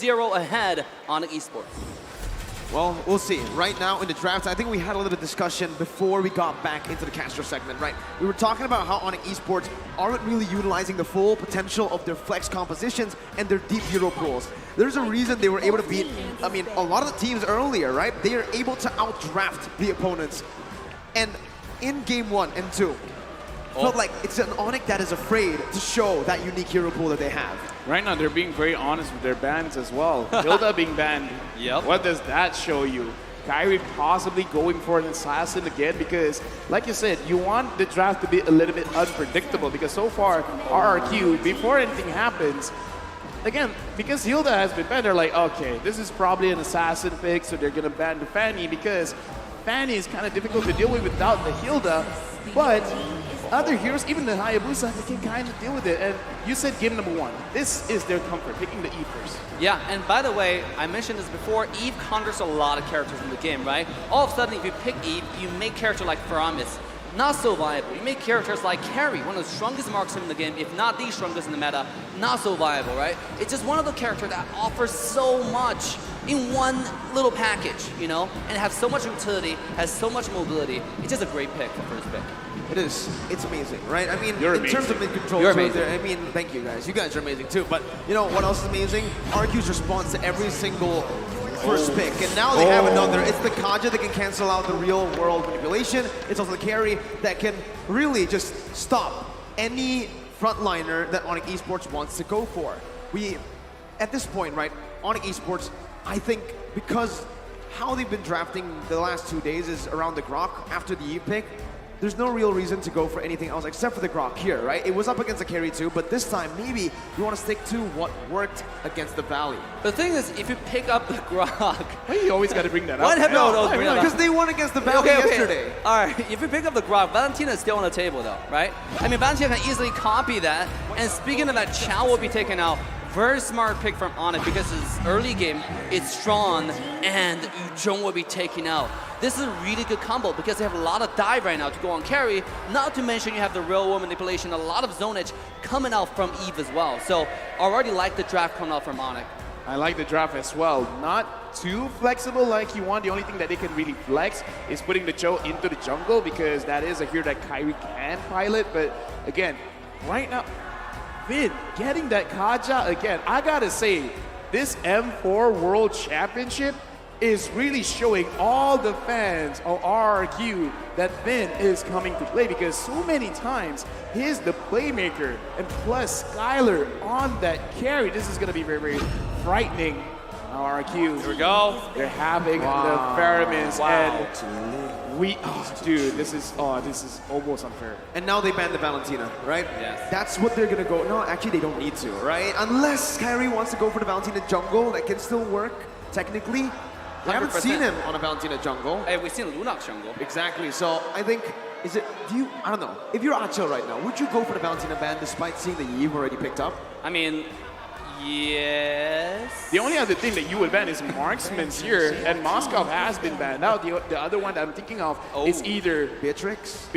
2-0 ahead on Esports. Well, we'll see. Right now in the draft, I think we had a little discussion before we got back into the caster segment, right? We were talking about how Onic Esports aren't really utilizing the full potential of their flex compositions and their deep hero pools. There's a reason they were able to beat, I mean, a lot of the teams earlier, right? They are able to outdraft the opponents. And in game 1 and 2, felt like it's an Onic that is afraid to show that unique hero pool that they have. Right now, they're being very honest with their bans as well. Hilda being banned. Yep. What does that show you? Kyrie possibly going for an assassin again because, like you said, you want the draft to be a little bit unpredictable because so far, RRQ, before anything happens, again, because Hilda has been banned, they're like, okay, this is probably an assassin pick, so they're going to ban the Fanny because Fanny is kind of difficult to deal with without the Hilda, but other heroes, even the Hayabusa, they can kind of deal with it. And you said game number 1. This is their comfort, picking the Eve first. Yeah, and by the way, I mentioned this before, Eve counters a lot of characters in the game, right? All of a sudden, if you pick Eve, you make characters like Faramis not so viable. You make characters like Carry, one of the strongest marksmen in the game, if not the strongest in the meta, not so viable, right? It's just one of the characters that offers so much in one little package, you know? And have so much utility, has so much mobility. It's just a great pick for first pick. It is. It's amazing, right? I mean, You're in amazing. terms of mid-control, I mean, thank you guys. You guys are amazing too. But you know what else is amazing? RQ's response to every single first pick. And now they have another. It's the Kaja that can cancel out the real-world manipulation. It's also the Carry that can really just stop any frontliner that Onic Esports wants to go for. At this point, right, Onic Esports, I think because how they've been drafting the last 2 days is around the Grok after the Eve pick, there's no real reason to go for anything else except for the Grok here, right? It was up against the Carry too, but this time maybe you want to stick to what worked against the Valley. The thing is, if you pick up the Grok... Why you always got to bring that up? What have no, Because they won against the Valley yesterday. All right, if you pick up the Grok, Valentina is still on the table though, right? I mean, Valentina can easily copy that. And speaking of that, Chow will be taken out. Very smart pick from Onic because his early game, it's Strong and Yuzhong will be taken out. This is a really good combo because they have a lot of dive right now to go on Carry. Not to mention you have the real world manipulation, a lot of zonage coming out from Eve as well. So I already like the draft coming out from Onic. I like the draft as well. Not too flexible like you want. The only thing that they can really flex is putting the Joe into the jungle because that is a hero that Kyrie can pilot. But again, right now, Vin getting that Kaja again. I gotta say, this M4 World Championship is really showing all the fans of RRQ that Vin is coming to play because so many times he's the playmaker and plus Skylar on that carry. This is gonna be very, very frightening. Now RRQ, here we go. They're having the Pheromones and dude, this is almost unfair. And now they banned the Valentina, right? Yes. That's what they're gonna go. No, actually they don't need to, right? Unless Kyrie wants to go for the Valentina jungle, that can still work, technically. We haven't 100%. seen him on a Valentina jungle. Hey, we've seen Lunox jungle. Exactly, so I think, I don't know. If you're Acho right now, would you go for the Valentina ban despite seeing the Eve already picked up? I mean, yes. The only other thing that you would ban is Marksman's here, and Moscow has been banned out. The other one that I'm thinking of is either Beatrix.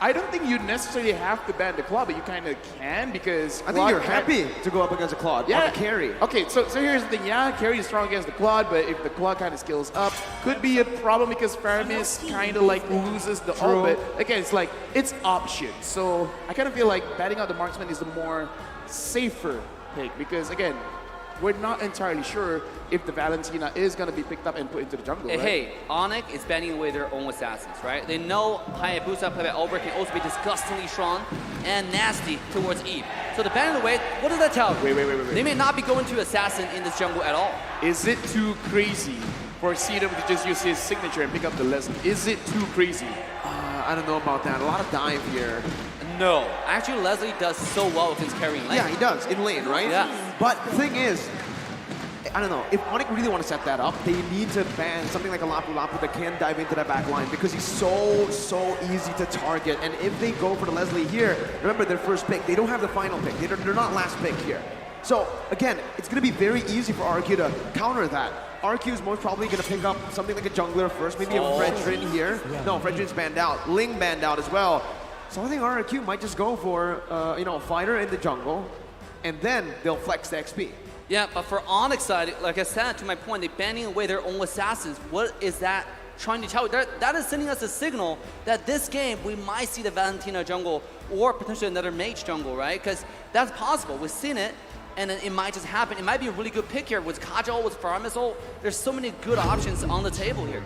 I don't think you necessarily have to ban the Claw, but you kind of can because I think you're happy to go up against a Claude on a Carry. Okay, so here's the thing. Yeah, Carry is strong against the Claude, but if the Claude kind of skills up, could be a problem because Faramis kind of like loses the ult. But again, it's like, it's options. So I kind of feel like batting out the Marksman is the more safer pick because again, we're not entirely sure if the Valentina is going to be picked up and put into the jungle, right? Hey, Onic is banning away their own assassins, right? They know Hayabusa played by Over can also be disgustingly strong and nasty towards Eve. So the banning away, what does that tell you? Wait. They may not be going to assassin in this jungle at all. Is it too crazy for CW to just use his signature and pick up the Leslie? Is it too crazy? I don't know about that. A lot of dive here. No. Actually, Leslie does so well with his carrying lane. Yeah, he does, in lane, right? Yeah. But the thing is, I don't know, if Onic really want to set that up, they need to ban something like a Lapu Lapu that can dive into that back line because he's so easy to target. And if they go for the Leslie here, remember their first pick, they don't have the final pick. They're not last pick here. So again, it's going to be very easy for RQ to counter that. RQ is most probably going to pick up something like a jungler first, maybe a Fredrin here. No, Fredrin's banned out. Ling banned out as well. So I think RRQ might just go for, a fighter in the jungle, and then they'll flex the XP. Yeah, but for Onic side, like I said, to my point, they're banning away their own assassins. What is that trying to tell? That is sending us a signal that this game, we might see the Valentina jungle or potentially another mage jungle, right? Because that's possible. We've seen it, and then it might just happen. It might be a really good pick here with Kajal, with Farmisol. There's so many good options on the table here.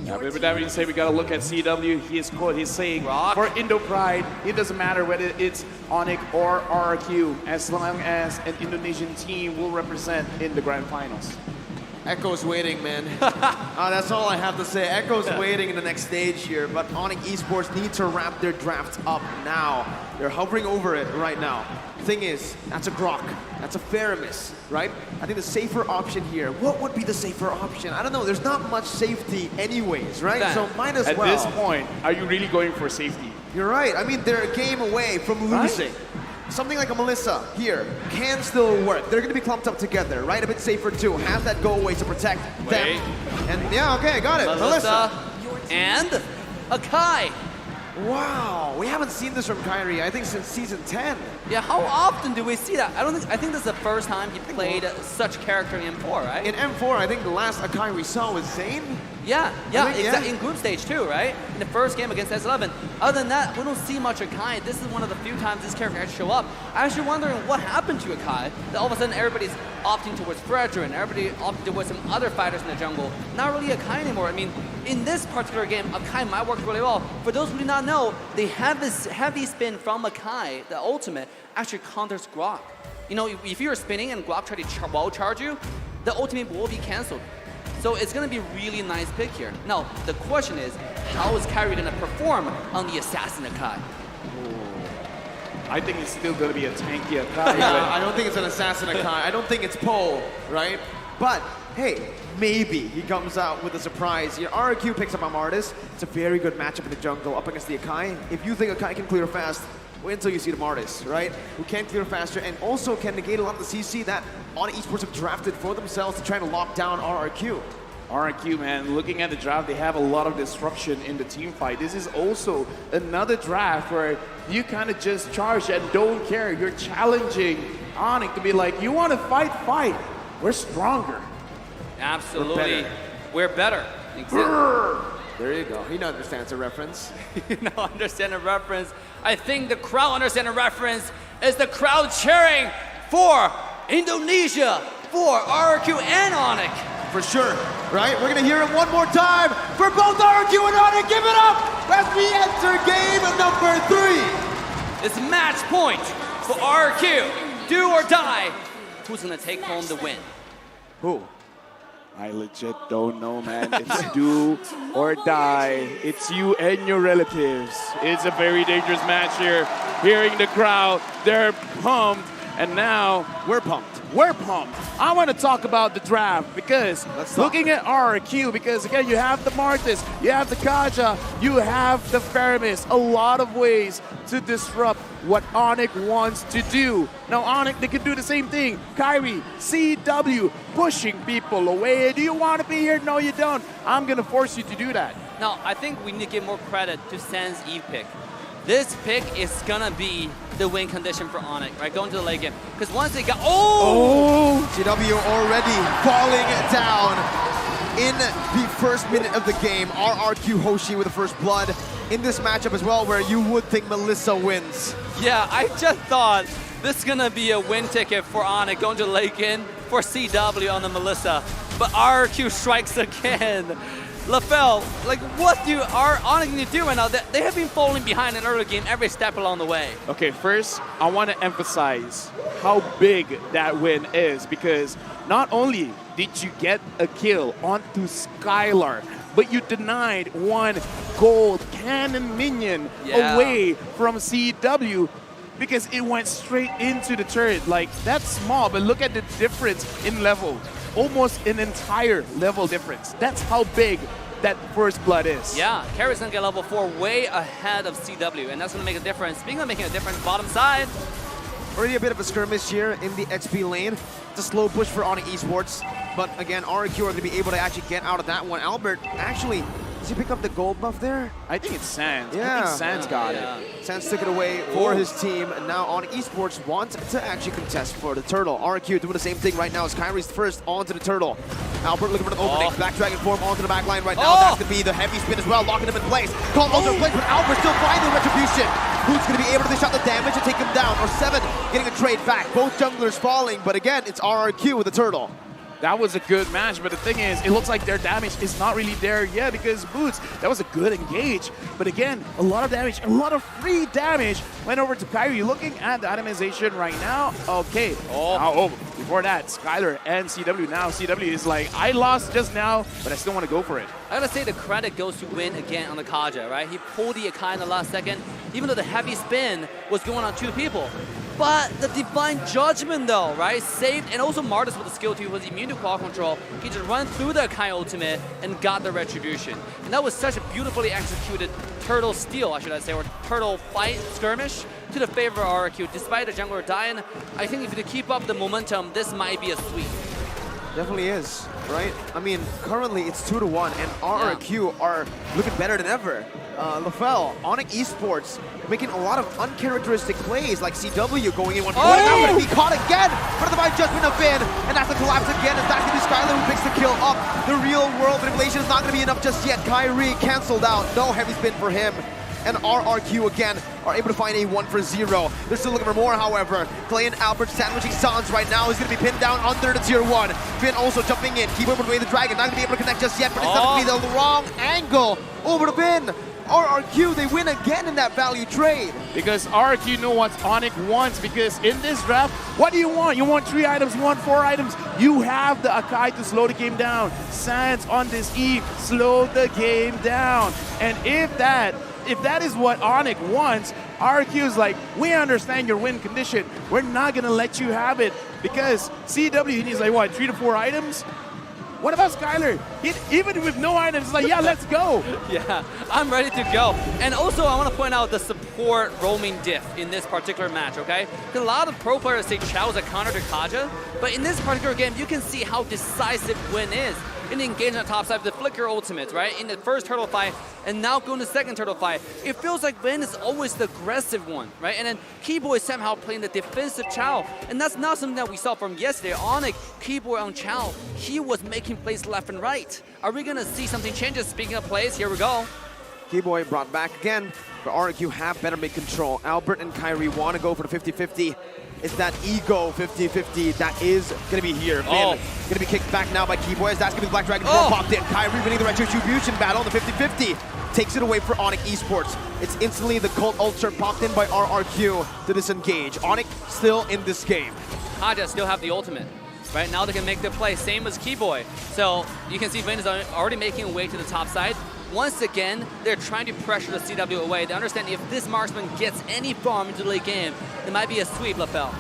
Yeah, but with that being said, we gotta look at CW. He's saying Rock. for Indo Pride, it doesn't matter whether it's Onic or RRQ, as long as an Indonesian team will represent in the grand finals. Echo's waiting, man. That's all I have to say. Echo's waiting in the next stage here, but Onic Esports need to wrap their draft up now. They're hovering over it right now. Thing is, that's a Grok. That's a Faramis, right? I think the safer option here, what would be the safer option? I don't know. There's not much safety anyways, right? That. So might as At well. this point, are you really going for safety? You're right. I mean, they're a game away from losing. Something like a Melissa here can still work. They're going to be clumped up together, right? A bit safer too. Have that go away to protect them. And yeah, okay, got it. Melissa. And Akai. Wow, we haven't seen this from Kyrie, I think, since season 10. Yeah, how often do we see that? I think this is the first time he played such character in M4, right? In M4, I think the last Akai we saw was Zane. Yeah, think, exactly. In group stage too, right? In the first game against S11. Other than that, we don't see much Akai. This is one of the few times this character has show up. I'm actually wondering what happened to Akai, that all of a sudden everybody's opting towards Fredrin, everybody opting towards some other fighters in the jungle. Not really Akai anymore. I mean, in this particular game, Akai might work really well. For those who do not know, they have this heavy spin from Akai, the ultimate, actually counters Grok. You know, if you're spinning and Grok try to wall charge you, the ultimate will be cancelled. So it's going to be a really nice pick here. Now, the question is, how is Kyrie going to perform on the Assassin Akai? I think it's still going to be a tanky Akai. I don't think it's an Assassin Akai. I don't think it's Poe, right? But, hey, maybe he comes out with a surprise. Your RRQ picks up Amartys. It's a very good matchup in the jungle up against the Akai. If you think Akai can clear fast, wait until you see the Amartys, right? Who can clear faster and also can negate a lot of the CC that Onic Esports have drafted for themselves to try to lock down RRQ. RRQ, man, looking at the draft, they have a lot of disruption in the team fight. This is also another draft where you kind of just charge and don't care. You're challenging Onic to be like, you want to fight, fight. We're stronger. Absolutely. We're better. There you go. He understands the reference. No, understand the reference. I think the crowd understands the reference. Is the crowd cheering for Indonesia, for RRQ and Onic? For sure, right? We're gonna hear it one more time for both RRQ and Onic. Give it up as we enter game number 3. It's match point for RRQ. Do or die. Who's gonna take home the win? Who? I legit don't know, man. It's do or die. It's you and your relatives. It's a very dangerous match here. Hearing the crowd, they're pumped. And now We're pumped. we're pumped. I want to talk about the draft because looking at RRQ, because again, you have the Martis, you have the Kaja, you have the Faramis, a lot of ways to disrupt what Onic wants to do. Now Onic, they can do the same thing. Kyrie, CW, pushing people away. Do you want to be here? No, you don't. I'm going to force you to do that. Now, I think we need to give more credit to Sen's Eve pick. This pick is gonna be the win condition for Onic, right? Going to the late game. Because once they got, GW already falling down in the first minute of the game. RRQ Hoshi with the first blood in this matchup as well, where you would think Melissa wins. Yeah, I just thought this is gonna be a win ticket for Onic going to the late game for CW on the Melissa. But RRQ strikes again. LaFell, like what do Onic need to do right now? They have been falling behind in early game every step along the way. Okay, first, I want to emphasize how big that win is because not only did you get a kill onto Skylar, but you denied one gold cannon minion away from CW because it went straight into the turret. Like, that's small, but look at the difference in level. Almost an entire level difference. That's how big that first blood is. Yeah, Carrie's gonna get level 4 way ahead of CW, and that's gonna make a difference. Speaking of making a difference, bottom side. Already a bit of a skirmish here in the XP lane. It's a slow push for Onic Esports, but again, RRQ are gonna be able to actually get out of that one. Albert actually Does he pick up the gold buff there? I think it's Sands. I Yeah. think Sands got Yeah. it. Sands took it away for his team, and now Onic Esports wants to actually contest for the turtle. RRQ doing the same thing right now as Kyrie's first onto the turtle. Albert looking for an opening. Black Dragon form onto the back line right now. That's going to be the heavy spin as well, locking him in place. Call also in place, but Albert still finding retribution. Who's going to be able to dish out the damage and take him down? Or 7 getting a trade back. Both junglers falling, but again, it's RRQ with the turtle. That was a good match, but the thing is, it looks like their damage is not really there yet because Boots, that was a good engage. But again, a lot of damage, a lot of free damage went over to Kyrie. Looking at the itemization right now, okay. Before that, Skylar and CW. Now CW is like, I lost just now, but I still want to go for it. I gotta say the credit goes to Win again on the Kaja, right? He pulled the Akai in the last second, even though the heavy spin was going on 2 people. But the Divine Judgment though, right? Saved, and also Martis with the skill 2 was immune to claw control. He just ran through the Akai ultimate and got the retribution. And that was such a beautifully executed turtle steal, I should say, or turtle fight skirmish to the favor of RRQ. Despite the jungler dying, I think if you keep up the momentum, this might be a sweep. Definitely is, right? I mean, currently it's 2-1, and RRQ are looking better than ever. LaFell, Onic Esports, making a lot of uncharacteristic plays, like CW going in one point. Now going to be caught again for the Divine Judgment of Vin, and that's a collapse again, as that's going to be Skylar who picks the kill up. The real world manipulation is not going to be enough just yet. Kyrie canceled out, no heavy spin for him. And RRQ again are able to find a 1-for-0. They're still looking for more, however. Clay and Albert sandwiching Sans right now. He's going to be pinned down under the tier 1. Finn also jumping in. Keep away the dragon. Not going to be able to connect just yet, but it's going to be the wrong angle. Over to Finn. RRQ, they win again in that value trade. Because RRQ know what Onic wants, because in this draft, what do you want? You want 3 items, you want 4 items. You have the Akai to slow the game down. Sands on this Eve, slow the game down. And if that is what Onic wants, RRQ is like, we understand your win condition. We're not gonna let you have it, because CW needs like what, 3 to 4 items? What about Skylar? Even with no items, it's like, yeah, let's go. Yeah, I'm ready to go. And also, I want to point out the support roaming diff in this particular match, okay? Because a lot of pro players say Chao is a counter to Kaja, but in this particular game, you can see how decisive Win is. In the engagement on the top side of the Flicker ultimate, right? In the first turtle fight, and now going to the second turtle fight. It feels like Vin is always the aggressive one, right? And then Keyboy is somehow playing the defensive Chao. And that's not something that we saw from yesterday. Onic, Keyboy on Chao, he was making plays left and right. Are we gonna see something changes? Speaking of plays, here we go. Keyboy brought back again, but RRQ have better mid-control. Albert and Kyrie want to go for the 50-50. It's that ego 50-50 that is going to be here. Finn going to be kicked back now by Keyboy, as that's going to be the Black Dragon popped in. Kyrie winning the retribution battle on the 50-50. Takes it away for Onic Esports. It's instantly the Cult Ultra popped in by RRQ to disengage. Onic still in this game. Kaja still have the ultimate. Right now they can make their play, same as Keyboy. So you can see Vin is already making a way to the top side. Once again, they're trying to pressure the CW away. They understand if this marksman gets any farm into the late game, it might be a sweep, LaFell.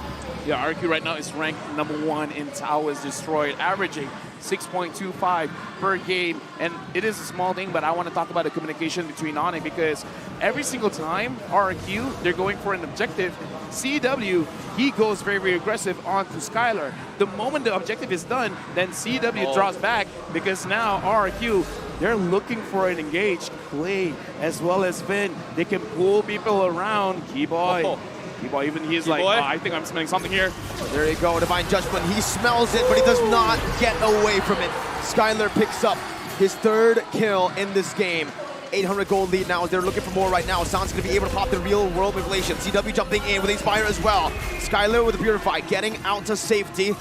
Yeah, RQ right now is ranked #1 in Towers Destroyed, averaging 6.25 per game. And it is a small thing, but I want to talk about the communication between Onic, because every single time RQ, they're going for an objective. CW, he goes very, very aggressive onto Skylar. The moment the objective is done, then CW draws back, because now RQ, they're looking for an engaged play as well as Vin. They can pull people around. Keyboy. Keyboy, even he's like, I think I'm smelling something here. There you go, Divine Judgment. He smells it, but he does not get away from it. Skylar picks up his 3rd kill in this game. 800 gold lead now as they're looking for more right now. Sound's going to be able to pop the real world manipulation. CW jumping in with Inspire as well. Skylar with the Purify, getting out to safety.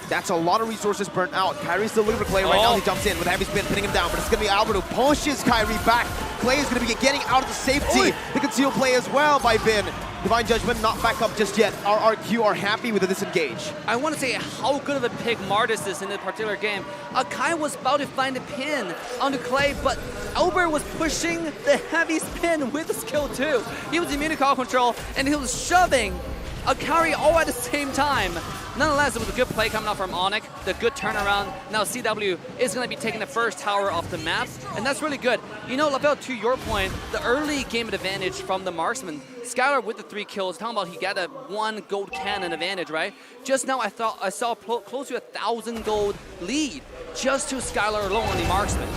That's a lot of resources burnt out. Kyrie's still looking for Clay right now. He jumps in with a heavy spin, pinning him down, but it's going to be Albert who pushes Kyrie back. Clay is going to be getting out of the safety. The concealed play as well by Vin. Divine Judgment not back up just yet. RRQ are happy with the disengage. I want to say how good of a pick Martis is in this particular game. Akai was about to find a pin onto Clay, but Albert was pushing the heavy spin with the skill 2. He was immune to call control, and he was shoving Akari all at the same time. Nonetheless, it was a good play coming out from Onic, the good turnaround. Now CW is going to be taking the first tower off the map, and that's really good. You know, LaFell, to your point, the early game advantage from the marksman. Skylar with the 3 kills, talking about he got a 1 gold cannon advantage, right? Just now I saw close to 1,000 gold lead just to Skylar alone on the marksman.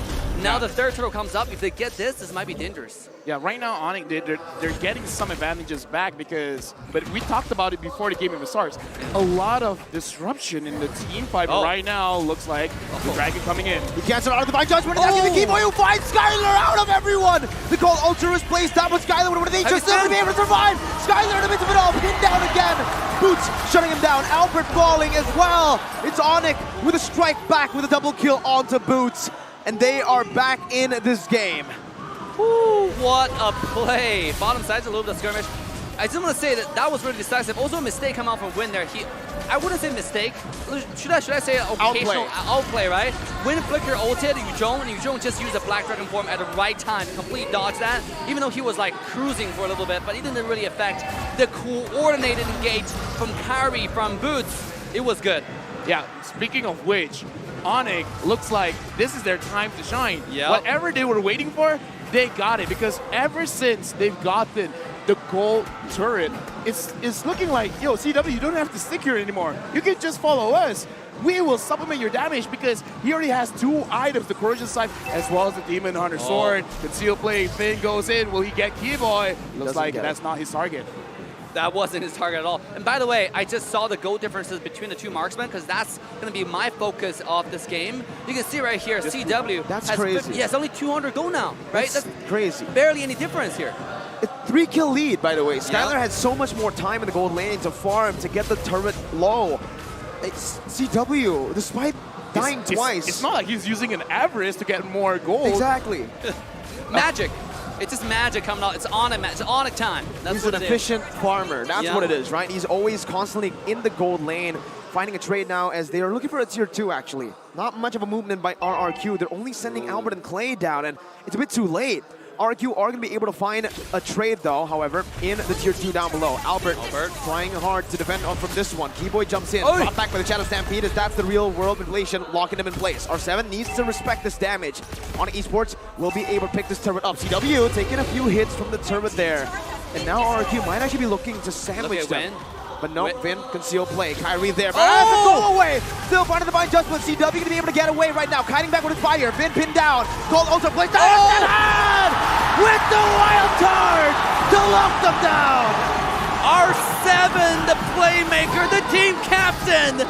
now the third turtle comes up. If they get this might be dangerous. Yeah, right now, Onic, they're getting some advantages back because, but we talked about it before the game even starts. A lot of disruption in the team fight, but right now looks like the Dragon coming in. He cancels out of the Divine Judgment, and that's the Keyboy who finds Skylar out of everyone! The Cold Ultra is placed down, but Skylar with an nature still to be able to survive! Skylar in the midst of it all, pinned down again! Boots shutting him down, Albert falling as well! It's Onic with a strike back with a double kill onto Boots, and they are back in this game. Ooh, what a play. Bottom side's a little bit of skirmish. I just want to say that was really decisive. Also a mistake come out from Win there. I wouldn't say mistake. Should I say occasional outplay, right? Win Flicker ulted Yuzhong, and Yuzhong just used a Black Dragon form at the right time to completely dodge that. Even though he was like cruising for a little bit, but it didn't really affect the coordinated engage from Kairi, from Boots. It was good. Yeah, speaking of which, Onic looks like this is their time to shine. Yep. Whatever they were waiting for, they got it, because ever since they've gotten the gold turret, it's looking like, yo, CW, you don't have to stick here anymore. You can just follow us. We will supplement your damage because he already has 2 items, the Corrosion Scythe as well as the Demon Hunter Sword. Conceal Play, Finn goes in. Will he get Keyboy? Looks like that's not his target. That wasn't his target at all. And by the way, I just saw the gold differences between the 2 marksmen because that's going to be my focus of this game. You can see right here, CW That's has crazy. Yes, only 200 gold now, right? That's crazy. Barely any difference here. A 3-kill lead, by the way. Skylar had so much more time in the gold lane to farm, to get the turret low. It's CW, despite dying twice. It's not like he's using an avarice to get more gold. Exactly. Magic. It's just magic coming out. It's Onic time. That's He's what an it efficient farmer. That's what it is, right? He's always constantly in the gold lane, finding a trade now as they are looking for a tier 2, actually. Not much of a movement by RRQ. They're only sending Albert and Clay down, and it's a bit too late. RRQ are going to be able to find a trade, though, however, in the tier 2 down below. Albert trying hard to defend from this one. Keyboy jumps in, brought back by the Shadow Stampede, as that's the real world manipulation, locking him in place. R7 needs to respect this damage. Onic Esports will be able to pick this turret up. CW taking a few hits from the turret there. And now RRQ might actually be looking to sandwich them. But no, Finn, conceal play. Kairi there, but has to go away. Still finding the Divine Judgment. CW going to be able to get away right now. Kiting back with his fire. Finn pinned down. Gold Ultra plays down. With the wild card to lock them down. R7, the playmaker, the team captain.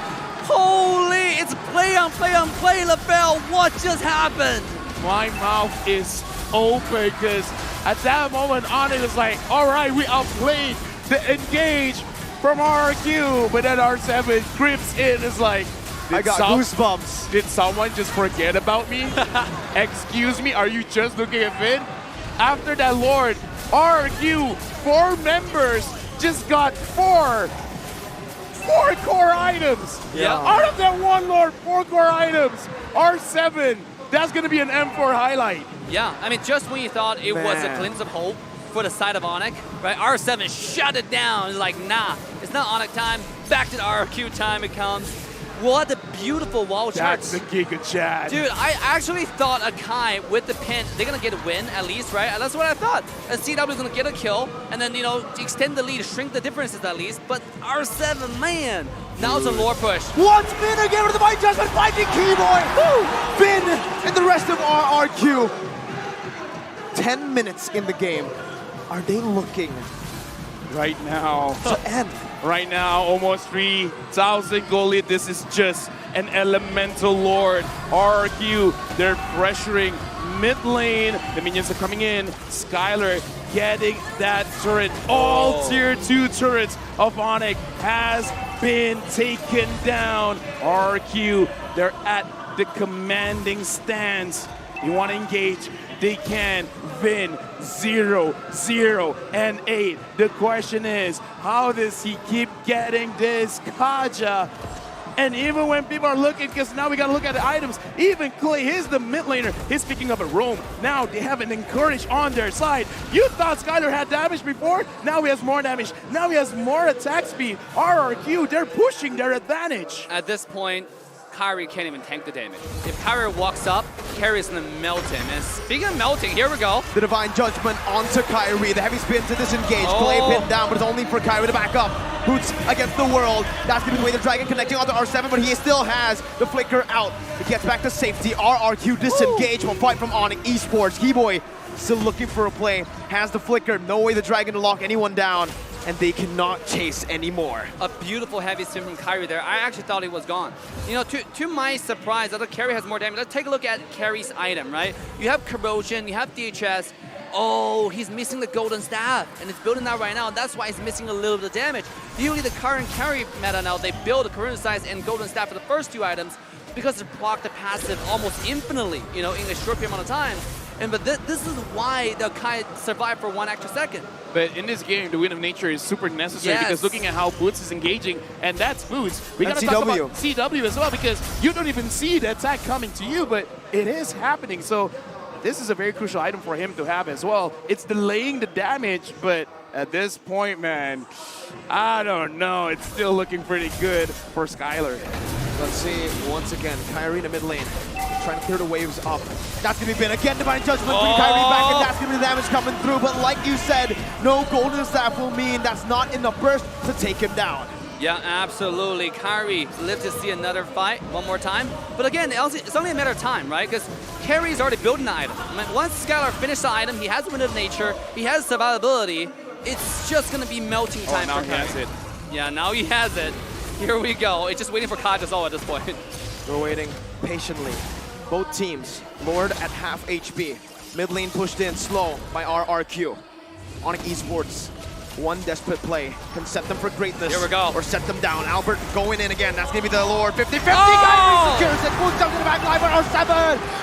Holy, it's play on play on play, LaFell. What just happened? My mouth is open because at that moment, Onic is like, all right, we outplayed the engage from RRQ, but then R7 grips in, is like, I got goosebumps. Did someone just forget about me? Excuse me, are you just looking at Finn? After that, Lord, RRQ, 4 members just got 4 core items. Yeah. Out of that one Lord, 4 core items. R7, that's going to be an M4 highlight. Yeah, I mean, just when you thought it was a glimpse of hope for the side of Onic, right? R7 shut it down. It's like, nah, it's not Onic time. Back to the RRQ time it comes. What a beautiful wall charge. That's the Giga Chad. Dude, I actually thought Akai with the pin, they're gonna get a win at least, right? And that's what I thought. And CW is gonna get a kill, and then, you know, extend the lead, shrink the differences at least. But R7, man, now it's a lore push. Once Finn again with the Divine Judgment, finding Keyboy. Woo! Finn and the rest of RRQ. 10 minutes in the game. Are they looking right now to end? Right now, almost 3,000 goal lead. This is just an elemental lord. RRQ, they're pressuring mid lane. The minions are coming in. Skylar getting that turret. All tier 2 turrets of Onic has been taken down. RRQ, they're at the commanding stance. You want to engage, they can. Vin, 0, 0, and 8. The question is, how does he keep getting this Kaja? And even when people are looking, because now we got to look at the items, even Clay, he's the mid laner, he's picking up a roam. Now they have an encourage on their side. You thought Skylar had damage before, now he has more damage. Now he has more attack speed. RRQ, they're pushing their advantage. At this point, Kairi can't even tank the damage. If Kairi walks up, Carry's gonna melt him. And speaking of melting, here we go. The Divine Judgment onto Kyrie. The heavy spin to disengage. Clay pinned down, but it's only for Kyrie to back up. Boots against the world. That's gonna be the way the Dragon connecting onto R7, but he still has the flicker out. He gets back to safety. RRQ disengage. Will fight from Onic Esports. Keyboy still looking for a play. Has the flicker. No way the Dragon to lock anyone down. And they cannot chase anymore. A beautiful heavy spin from Kyrie there. I actually thought he was gone. You know, to my surprise, I thought Kyrie has more damage. Let's take a look at Carrie's item, right? You have Corrosion, you have DHS. Oh, he's missing the Golden Staff, and it's building that right now, and that's why he's missing a little bit of damage. Usually the current carry meta now, they build a Corona Size and Golden Staff for the first 2 items because they block the passive almost infinitely, you know, in a short period amount of time. But this is why they'll kind of survive for 1 extra second. But in this game, the Wind of Nature is super necessary because looking at how Boots is engaging, and that's Boots. We gotta talk about CW as well because you don't even see the attack coming to you, but it is happening. So this is a very crucial item for him to have as well. It's delaying the damage, but at this point, man, I don't know. It's still looking pretty good for Skylar. Let's see, once again, Kyrie in the mid lane, trying to clear the waves up. That's going to be bin again, Divine Judgment, bring Kyrie back, and that's going to be the damage coming through. But like you said, no Golden Staff will mean that's not enough burst to take him down. Yeah, absolutely. Kyrie lives to see another fight one more time. But again, it's only a matter of time, right? Because Carrie's already building the item. I mean, once Skylar finished the item, he has the Wind of Nature, he has survivability. It's just going to be melting time for him. Now he has it. Yeah, now he has it. Here we go. It's just waiting for Kaja's at this point. We're waiting patiently. Both teams, Lord at half HP. Mid lane pushed in slow by RRQ. Onic Esports, one desperate play can set them for greatness. Here we go. Or set them down. Albert going in again. That's going to be the Lord. 50-50. Oh! Kyrie secures it. Moves down to the back line for R7.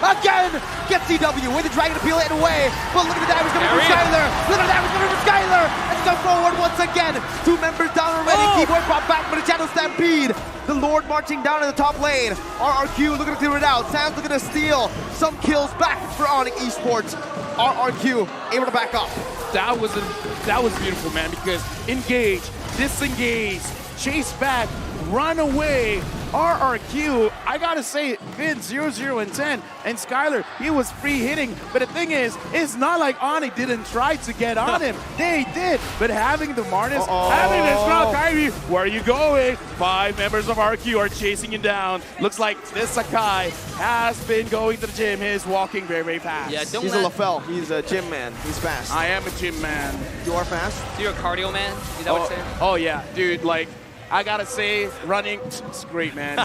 Again. Gets CW. With the Dragon to peel it away. But look at the damage coming from Skylar. Look at the damage coming from Skylar. And come forward once again. 2 members down already. Keyboy brought back for the Channel Stampede. The Lord marching down in the top lane. RRQ looking to clear it out. Sam's looking to steal some kills back for Onic Esports. RRQ able to back up. That was beautiful, man, because engage, disengage, chase back, run away. RRQ, I gotta say, Vin 0, and 10, and Skylar, he was free hitting. But the thing is, it's not like Onic didn't try to get on him. They did, but having the Marnus, having this crowd, Kyrie, where are you going? 5 members of RQ are chasing him down. Looks like this Sakai has been going to the gym. He's walking very, very fast. Yeah, He's a LaFell. He's a gym man. He's fast. I am a gym man. You are fast? So you're a cardio man? Is that what you're saying? Oh yeah, dude, like, I gotta say, running, it's great, man.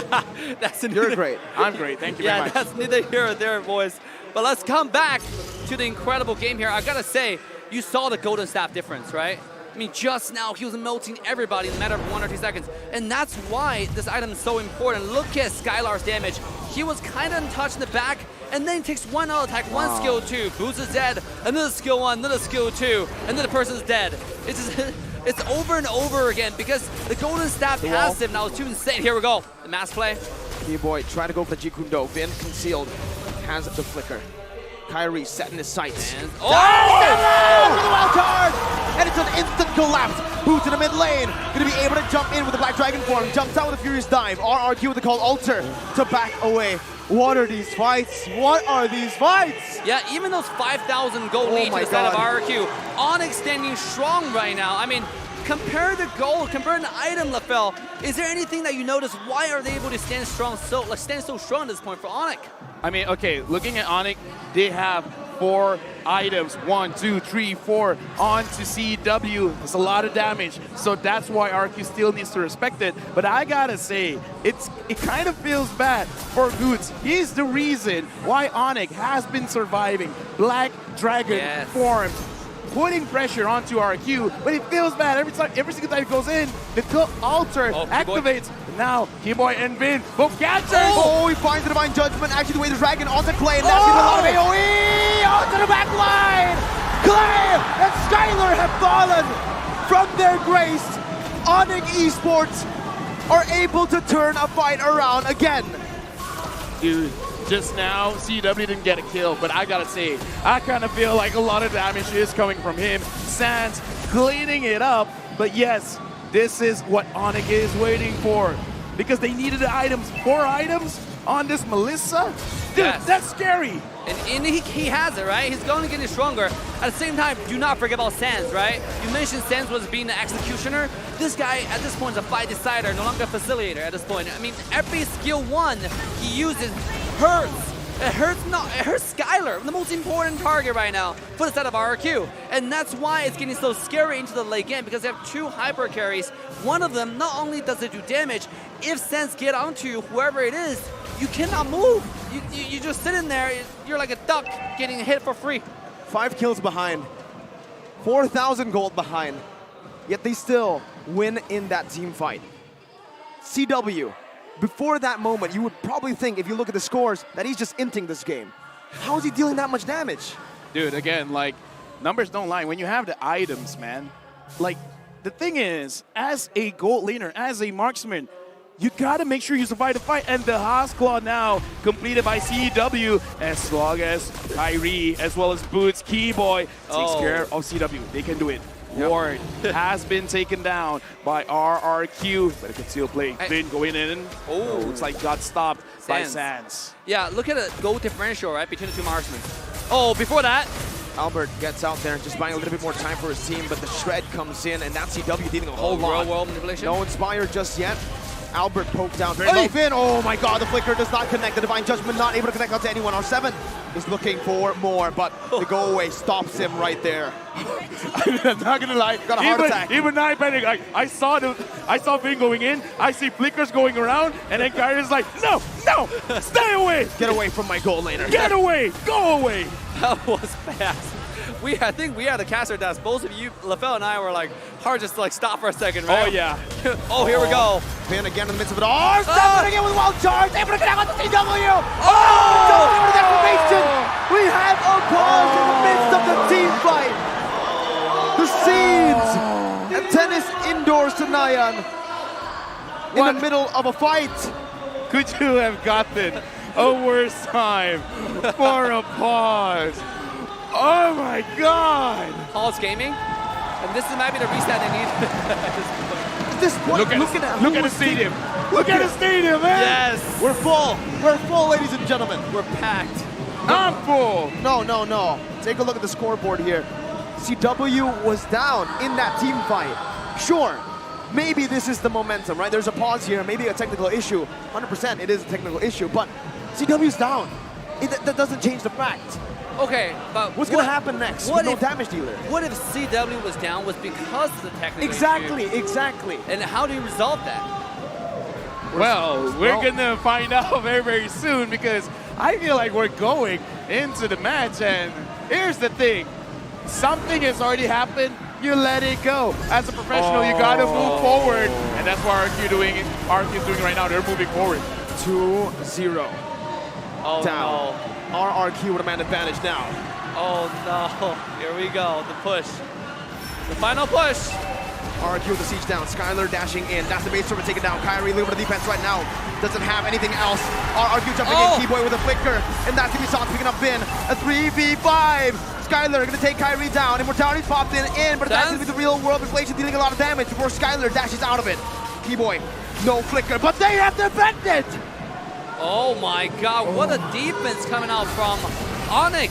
You're great. I'm great, thank you very much. Yeah, that's neither here or there, boys. But let's come back to the incredible game here. I gotta say, you saw the Golden Staff difference, right? I mean, just now, he was melting everybody in a matter of 1 or 2 seconds. And that's why this item is so important. Look at Skylar's damage. He was kind of untouched in the back, and then takes 1 auto attack, 1 skill 2. Boots is dead, another skill 1, another skill 2, and then the person's dead. It's just, it's over and over again because the Golden Staff passive now is too insane. Here we go, the mass play. Keyboy trying to go for the Jikundo. Vin concealed, has the flicker. Kyrie setting his sights. And, oh! With the wild card! And it's an instant collapse. Boots in the mid lane. Gonna be able to jump in with the Black Dragon form. Jumps out with a Furious Dive. RRQ with the call Alter to back away. What are these fights? What are these fights? Yeah, even those 5,000 gold lead to the side of RRQ. Onic standing strong right now. I mean, compare the gold, compare the item, LaFell. Is there anything that you notice? Why are they able to stand strong, stand so strong at this point for Onic? I mean, okay, looking at Onic, they have 4 items. 1, 2, 3, 4 onto CW. It's a lot of damage, so that's why RQ still needs to respect it. But I gotta say, it kind of feels bad for Boots. He's the reason why Onic has been surviving. Black Dragon form, putting pressure onto RQ, but it feels bad every single time it goes in. The altar activates. Now, Keyboy and Vin both catch it. Oh, he finds the Divine Judgment. Actually, the way the Dragon onto Clay. And that's a lot of AoE onto the back line. Clay and Skylar have fallen from their grace. Onic Esports are able to turn a fight around again. Dude, just now, CW didn't get a kill, but I gotta say, I kind of feel like a lot of damage is coming from him. Sans cleaning it up, but yes, this is what Onic is waiting for. because they needed the items. 4 items on this Melissa? Dude, Yes. that's scary. And he has it, right? He's going to get stronger. At the same time, do not forget about Sans, right? You mentioned Sans was being the executioner. This guy, at this point, is a fight decider, no longer a facilitator at this point. I mean, every skill 1 he uses hurts. It hurts Skylar, the most important target right now for the set of RRQ. And that's why it's getting so scary into the late game, because they have 2 hyper carries. One of them, not only does it do damage, if Sans get onto whoever it is, you cannot move. You just sit in there, you're like a duck getting hit for free. 5 kills behind, 4,000 gold behind, yet they still win in that team fight. CW, before that moment, you would probably think, if you look at the scores, that he's just inting this game. How is he dealing that much damage? Dude, again, like, numbers don't lie. When you have the items, man, like, the thing is, as a gold laner, as a marksman, you gotta make sure you survive the fight. And the Haas Claw now completed by CW, as long as Kyrie, as well as Boots, Keyboy, takes care of CW. They can do it. Ward has been taken down by RRQ, but it can still play. Vin going in. Oh, looks like got stopped by Sans. Yeah, look at the goal differential, right, between the 2 marksmen. Oh, before that, Albert gets out there, just buying a little bit more time for his team, but the shred comes in, and now CW dealing a whole lot. World manipulation. No Inspire just yet. Albert poked down very low. Vin, oh my god, the flicker does not connect. The Divine Judgment not able to connect out to anyone. R7 is looking for more, but the go away stops him right there. I'm not gonna lie. Got a heart attack. Even I panic. I saw Vin going in. I see flickers going around, and then Kyrie's like, no, stay away. Get away from my gold laner. Get away, go away. That was fast. I think we had a caster desk. Both of you, LaFell and I, were like, hard just to like stop for a second, right? Oh yeah. Oh, here we go. Vin again in the midst of it all. Stepping again with wild charge. Able to connect on the CW. Oh! With activation. We have a pause in the midst of the team fight. The scenes at tennis indoors to Nyan. In the middle of a fight. Could you have gotten a worse time for a pause? Oh my God! Pause gaming, and this might be the reset they need. At this point, Look at the stadium. Look at the stadium, man. Yes, We're full. We're full, ladies and gentlemen. we're packed. I'm full. No. Take a look at the scoreboard here. CW was down in that team fight. Sure, maybe this is the momentum, right? There's a pause here, maybe a technical issue. 100% it is a technical issue, but CW's down. That doesn't change the fact. Okay, but What's going to happen next? What with if no damage dealer? What if CW was down was because of the technical Exactly. issue? And how do you resolve that? Well, we're gonna find out very, very soon, because I feel like we're going into the match, and here's the thing. Something has already happened. You let it go. As a professional, you gotta move forward, and that's what RRQ doing. RRQ is doing right now. They're moving forward. 2-0. Oh Down. no. RRQ with a man advantage now. Oh no. Here we go. The push. The final push. RRQ with the siege down. Skylar dashing in. That's the base server taken down. Kyrie, little bit of defense right now. Doesn't have anything else. RRQ jumping in. Keyboy with a flicker. And that's going to be Sox picking up Vin. A 3v5. Skylar going to take Kyrie down. Immortality's popped in, but that's going to be the real world inflation dealing a lot of damage before Skylar dashes out of it. Keyboy, no flicker, but they have defended. Oh my god, what a defense coming out from Onic.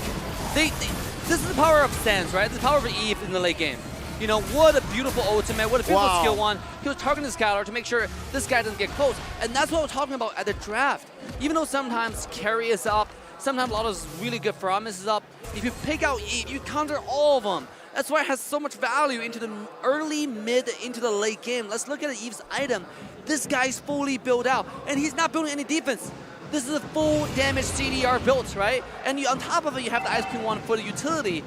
This is the power of Sans, right? This is the power of Eve in the late game. You know, what a beautiful ultimate, what a beautiful skill 1. He was targeting Skylar to make sure this guy doesn't get close. And that's what we're talking about at the draft. Even though sometimes carry is up, sometimes a lot of really good promise is up, if you pick out Eve, you counter all of them. That's why it has so much value into the early, mid, into the late game. Let's look at Eve's item. This guy's fully built out, and he's not building any defense. This is a full damage CDR built, right? And on top of it, you have the ISP1 for the utility.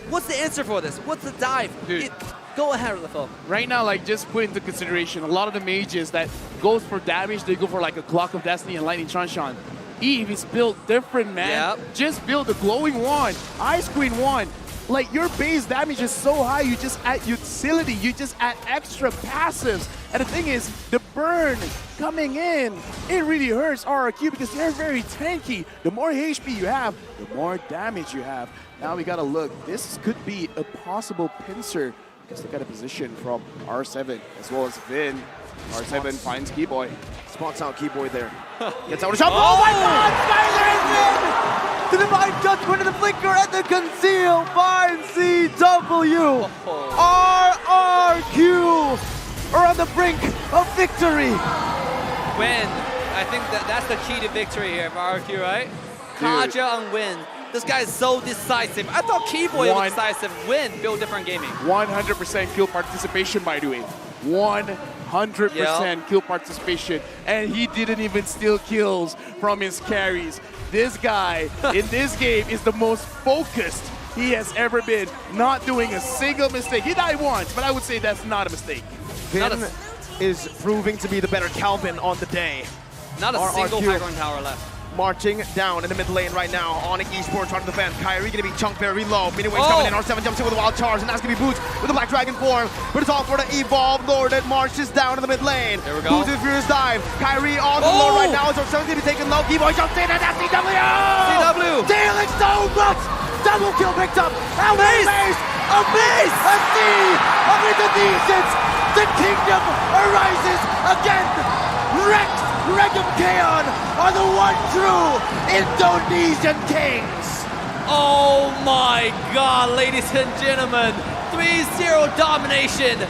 What's the answer for this? What's the dive? Dude. Go ahead, Lethal. Right now, like, just put into consideration, a lot of the mages that goes for damage, they go for like a Clock of Destiny and Lightning Transhan. Eve is built different, man. Yep. Just build the Glowing Wand, Ice Queen Wand. Like, your base damage is so high, you just add utility, you just add extra passives. And the thing is, the burn coming in, it really hurts RRQ because they're very tanky. The more HP you have, the more damage you have. Now we gotta look. This could be a possible pincer because they got a position from R7 as well as Vin. R7 finds Keyboy. Spots out Keyboy there. Gets out a shot. Oh my God! Spider is in! The divine judgment of the flicker and the conceal finds CW. RRQ are on the brink of victory. Win. I think that's the key to victory here for RRQ, right? Kaja on Win. This guy is so decisive. I thought Keyboy was decisive. Win, build different gaming. 100% kill participation, by the way. 100% kill participation. And he didn't even steal kills from his carries. This guy in this game is the most focused he has ever been. Not doing a single mistake. He died once, but I would say that's not a mistake. Vin is proving to be the better Calvin on the day. Not a single high-ground tower left. Marching down in the mid lane right now. Onic Esports trying to defend. Kyrie gonna be chunked very low. Mini waves coming in. R7 jumps in with a wild charge, and that's gonna be Boots with the Black Dragon form. But it's all for the Evolve Lord that marches down in the mid lane. There we go. Boots with Furious Dive. Kyrie on the Lord right now. As R7's gonna be taken low. Keyboy jumps in, and that's CW! CW! Dealing so much! Double kill picked up. Out of base! A base! A sea of Indonesians! The kingdom arises again! Rex! Regum Kaon are the one true Indonesian kings. Oh my God, ladies and gentlemen. 3-0 domination.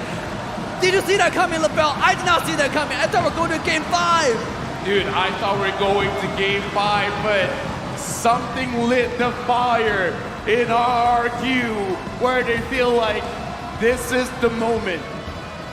Did you see that coming, LaBelle? I did not see that coming. I thought we were going to game 5. Dude, I thought we were going to game 5, but something lit the fire in RRQ where they feel like this is the moment.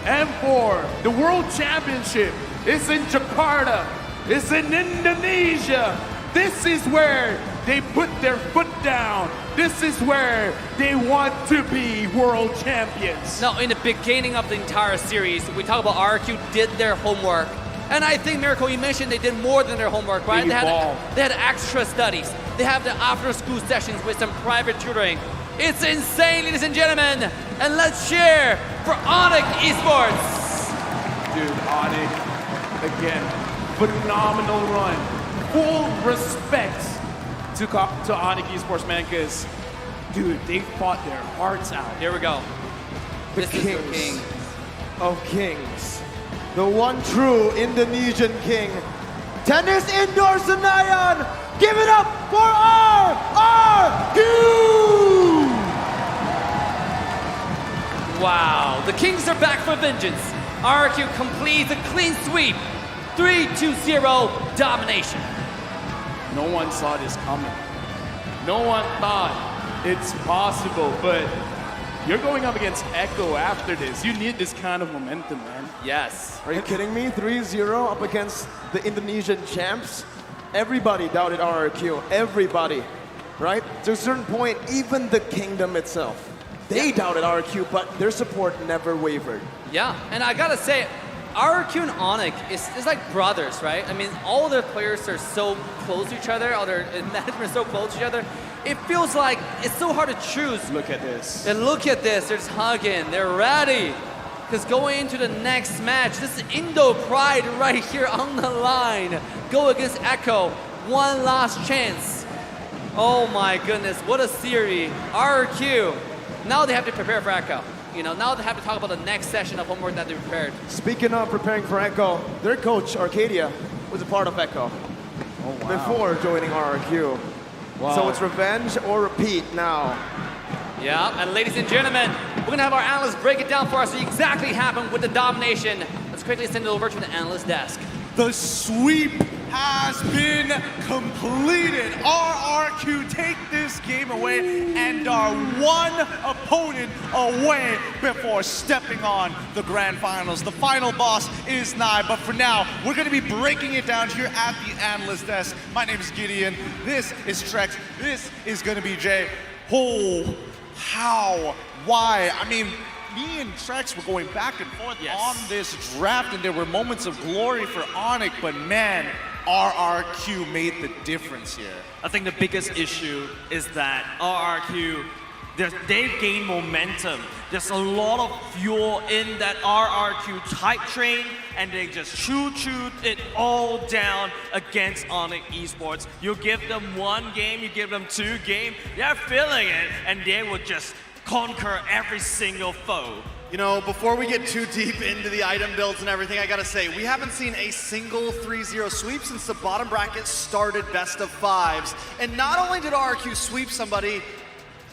M4, the World Championship, it's in Jakarta. It's in Indonesia. This is where they put their foot down. This is where they want to be world champions. Now, in the beginning of the entire series, we talk about RRQ did their homework. And I think, Miracle, you mentioned they did more than their homework, right? They had extra studies. They have the after-school sessions with some private tutoring. It's insane, ladies and gentlemen. And let's cheer for Onic Esports. Dude, Onic. Again, phenomenal run. Full respect to Onic Esports, man, because, dude, they fought their hearts out. Here we go. This is the king of kings. The one true Indonesian king. Tennis Indoor Senayan. Give it up for RRQ! Wow, the Kings are back for vengeance. RRQ completes a clean sweep. 3-0 domination. No one saw this coming. No one thought it's possible, but you're going up against Echo after this. You need this kind of momentum, man. Yes. Are you kidding me? 3-0 up against the Indonesian champs? Everybody doubted RRQ. Everybody, right? To a certain point, even the kingdom itself. They doubted RRQ, but their support never wavered. Yeah, and I gotta say, RRQ and Onic is like brothers, right? I mean, all their players are so close to each other, all their management so close to each other. It feels like it's so hard to choose. Look at this. And look at this, they're just hugging, they're ready. Because going into the next match, this is Indo Pride right here on the line. Go against Echo, one last chance. Oh my goodness, what a series. RRQ. Now they have to prepare for Echo. You know, now they have to talk about the next session of homework that they prepared. Speaking of preparing for Echo, their coach, Arcadia, was a part of Echo before joining RRQ. Wow. So it's revenge or repeat now. Yeah, and ladies and gentlemen, we're going to have our analysts break it down for us what exactly happened with the domination. Let's quickly send it over to the analyst desk. The sweep has been completed. RRQ take this game away and are one opponent away before stepping on the grand finals. The final boss is nigh, but for now, we're going to be breaking it down here at the analyst desk. My name is Gideon. This is Trex. This is going to be Jay. Oh, how, why? I mean, me and Trex were going back and forth on this draft, and there were moments of glory for Onic, but man, RRQ made the difference here. I think the biggest issue is that RRQ, they've gained momentum. There's a lot of fuel in that RRQ type train, and they just chewed it all down against Onic Esports. You give them one game, you give them 2 games, they're feeling it, and they will just conquer every single foe. You know, before we get too deep into the item builds and everything, I gotta say, we haven't seen a single 3-0 sweep since the bottom bracket started best of fives. And not only did RRQ sweep somebody,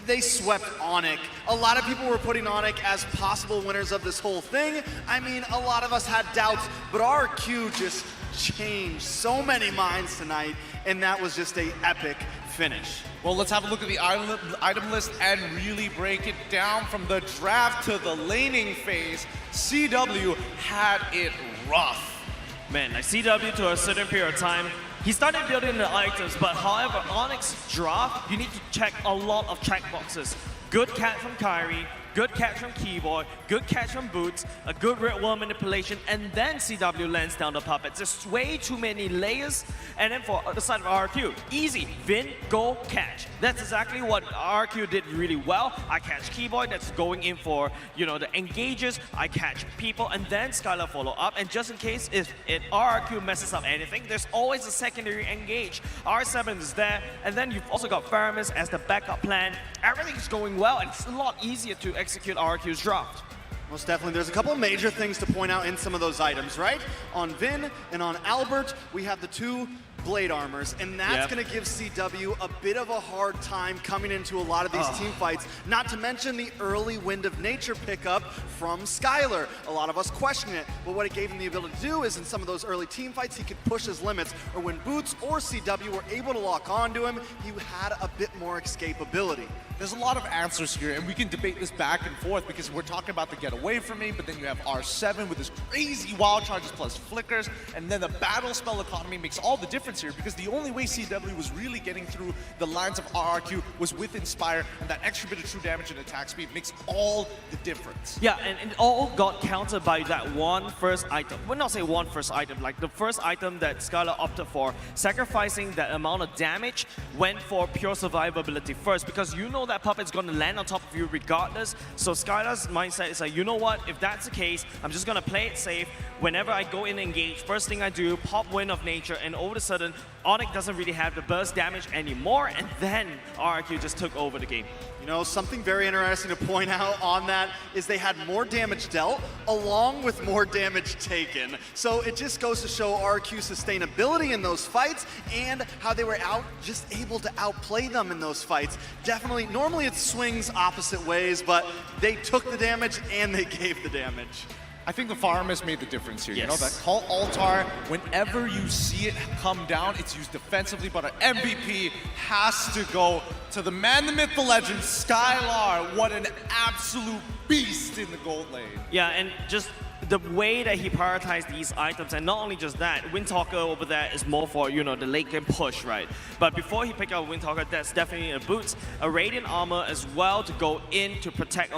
they swept Onic. A lot of people were putting Onic as possible winners of this whole thing. I mean, a lot of us had doubts, but RRQ just changed so many minds tonight, and that was just a epic finish. Well, let's have a look at the item list and really break it down from the draft to the laning phase. CW had it rough. Man, like CW to a certain period of time, he started building the items, but however, Onyx draft, you need to check a lot of checkboxes. Good catch from Kyrie, good catch from Keyboy, good catch from Boots, a good red wall manipulation, and then CW lands down the puppets. Just way too many layers. And then for the side of RRQ, easy, Vin, go, catch. That's exactly what RRQ did really well. I catch Keyboy, that's going in for, you know, the engages. I catch people, and then Skylar follow up. And just in case if RRQ messes up anything, there's always a secondary engage. R7 is there, and then you've also got Faramis as the backup plan. Everything's going well, and it's a lot easier to execute RRQ's draft. Most definitely. There's a couple of major things to point out in some of those items, right? On Vin and on Albert, we have the two blade armors, and that's going to give CW a bit of a hard time coming into a lot of these team fights, not to mention the early Wind of Nature pickup from Skylar. A lot of us question it, but what it gave him the ability to do is in some of those early team fights, he could push his limits, or when Boots or CW were able to lock onto him, he had a bit more escapability. There's a lot of answers here, and we can debate this back and forth because we're talking about the get away from me, but then you have R7 with his crazy wild charges plus flickers, and then the battle spell economy makes all the difference here because the only way CW was really getting through the lines of RRQ was with Inspire, and that extra bit of true damage and attack speed makes all the difference. Yeah, and it all got countered by that one first item. Well, not say one first item, like the first item that Skylar opted for, sacrificing that amount of damage, went for pure survivability first, because you know that puppet's going to land on top of you regardless. So Skylar's mindset is like, you know what, if that's the case, I'm just going to play it safe. Whenever I go in and engage, first thing I do, pop Wind of Nature, and all of a sudden, Onic doesn't really have the burst damage anymore, and then RRQ just took over the game. You know, something very interesting to point out on that is they had more damage dealt along with more damage taken. So it just goes to show RRQ's sustainability in those fights and how they were just able to outplay them in those fights. Definitely, normally it swings opposite ways, but they took the damage and they gave the damage. I think the Faramis made the difference here. Yes. You know, that call altar, whenever you see it come down, it's used defensively, but our MVP has to go to the man, the myth, the legend, Skylar. What an absolute beast in the gold lane. Yeah, and just the way that he prioritized these items, and not only just that, Windtalker over there is more for, you know, the late game push, right? But before he picked up Windtalker, that's definitely a Boots, a Radiant Armor as well to go in to protect,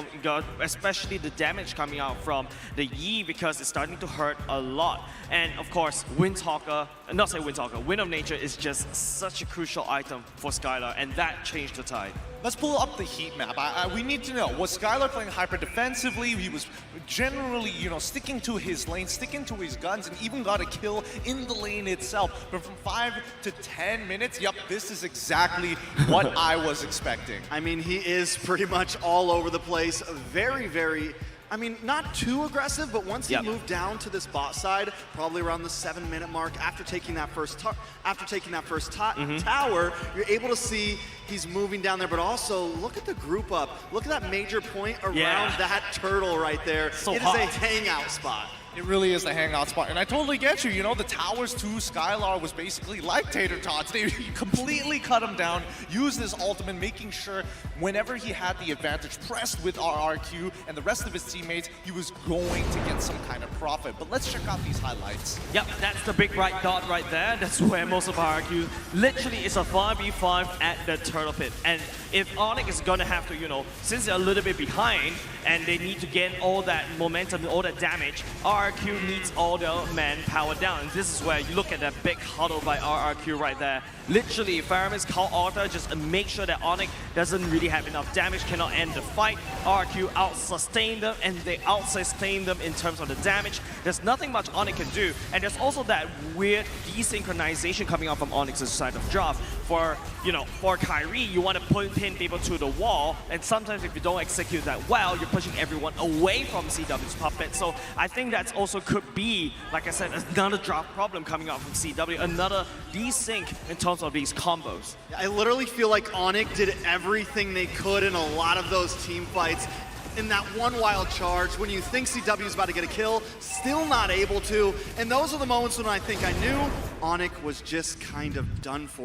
especially the damage coming out from the Yi, because it's starting to hurt a lot. And of course, Windtalker, not say Windtalker, Wind of Nature is just such a crucial item for Skylar, and that changed the tide. Let's pull up the heat map. We need to know, was Skylar playing hyper defensively? He was generally, you know, sticking to his lane, sticking to his guns, and even got a kill in the lane itself. But from 5 to 10 minutes, yep, this is exactly what I was expecting. I mean, he is pretty much all over the place. Very, very, I mean, not too aggressive, but once he moved down to this bot side, probably around the 7-minute mark, after taking that first tower, you're able to see he's moving down there. But also, look at the group up. Look at that major point around that turtle right there. So it is a hangout spot. It really is the hangout spot, and I totally get you. You know, the towers to Skylar was basically like Tater Tots. They completely cut him down, used his ultimate, making sure whenever he had the advantage pressed with RRQ and the rest of his teammates, he was going to get some kind of profit. But let's check out these highlights. Yep, that's the big bright dot right there. That's where most of RRQ literally is a 5v5 at the turtle pit. And if Onic is gonna have to, you know, since they're a little bit behind and they need to gain all that momentum, all that damage, RRQ needs all their manpower down. And this is where you look at that big huddle by RRQ right there. Literally, Faramis call Altar just make sure that Onic doesn't really have enough damage, cannot end the fight. RRQ out-sustain them, and they out-sustain them in terms of the damage. There's nothing much Onic can do, and there's also that weird desynchronization coming out from Onyx's side of draft. For, you know, for Kyrie, you want to put pin people to the wall, and sometimes if you don't execute that well, you're pushing everyone away from CW's puppet. So I think that's also could be, like I said, another drop problem coming out from CW, another desync in terms of these combos. I literally feel like Onic did everything they could in a lot of those team fights. In that one wild charge, when you think CW is about to get a kill, still not able to. And those are the moments when I think I knew Onic was just kind of done for.